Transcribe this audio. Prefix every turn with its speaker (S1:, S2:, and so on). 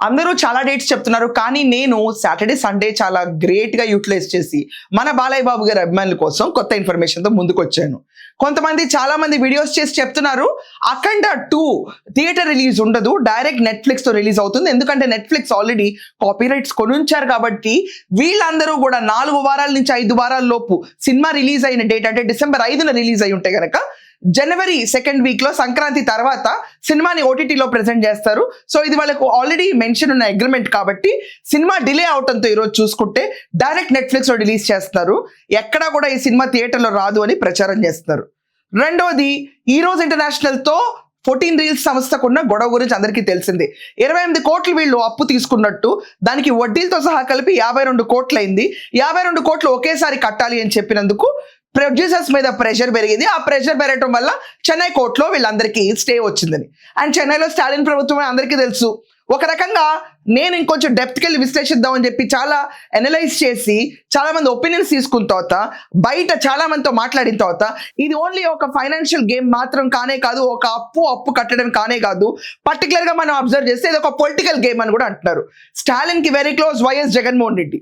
S1: అందరూ చాలా డేట్స్ చెప్తున్నారు, కానీ నేను సాటర్డే సండే చాలా గ్రేట్ గా యూటిలైజ్ చేసి మన బాలయ్య బాబు గారి అభిమానుల కోసం కొత్త ఇన్ఫర్మేషన్ తో ముందుకు వచ్చాను. కొంతమంది చాలా మంది వీడియోస్ చేసి చెప్తున్నారు అఖండ 2 థియేటర్ రిలీజ్ ఉండదు, డైరెక్ట్ నెట్ఫ్లిక్స్ తో రిలీజ్ అవుతుంది. ఎందుకంటే నెట్ఫ్లిక్స్ ఆల్రెడీ కాపీరైట్స్ కొనుంచారు కాబట్టి వీళ్ళందరూ కూడా 4 వారాల నుంచి 5 వారాల లోపు సినిమా రిలీజ్ అయిన డేట్ అంటే డిసెంబర్ 5న రిలీజ్ అయి ఉంటే గనక జనవరి 2nd వీక్ లో సంక్రాంతి తర్వాత సినిమాని ఓటీటీలో ప్రెజెంట్ చేస్తారు. సో ఇది వాళ్ళకు ఆల్రెడీ మెన్షన్ ఉన్న అగ్రిమెంట్ కాబట్టి సినిమా డిలే అవటంతో ఈరోజు చూసుకుంటే డైరెక్ట్ నెట్ఫ్లిక్స్ లో రిలీజ్ చేస్తున్నారు. ఎక్కడా కూడా ఈ సినిమా థియేటర్లో రాదు అని ప్రచారం చేస్తున్నారు. రెండోది, ఈ రోజు ఇంటర్నేషనల్ తో 14 రీల్స్ సంస్థకున్న గొడవ గురించి అందరికీ తెలిసిందే. 28 కోట్లు వీళ్ళు అప్పు తీసుకున్నట్టు, దానికి వడ్డీలతో సహా కలిపి 52 కోట్లు అయింది. 52 కోట్లు ఒకేసారి కట్టాలి అని చెప్పినందుకు ప్రొడ్యూసర్స్ మీద ప్రెషర్ పెరిగింది. ఆ ప్రెషర్ పెరగటం వల్ల చెన్నై కోర్టులో వీళ్ళందరికీ స్టే వచ్చిందని. అండ్ చెన్నైలో స్టాలిన్ ప్రభుత్వమే అందరికీ తెలుసు. ఒక రకంగా నేను ఇంకొంచెం డెప్త్కి వెళ్ళి విశ్లేషిద్దామని చెప్పి చాలా అనలైజ్ చేసి చాలా మంది ఒపీనియన్స్ తీసుకున్న తర్వాత, బయట చాలా మందితో మాట్లాడిన తర్వాత, ఇది ఓన్లీ ఒక ఫైనాన్షియల్ గేమ్ మాత్రం కానే కాదు, ఒక అప్పు కట్టడం కానే కాదు, పర్టికులర్ గా మనం అబ్జర్వ్ చేస్తే ఇది ఒక పొలిటికల్ గేమ్ అని కూడా అంటున్నారు. స్టాలిన్ కి very close YS Jaganmohan Reddy.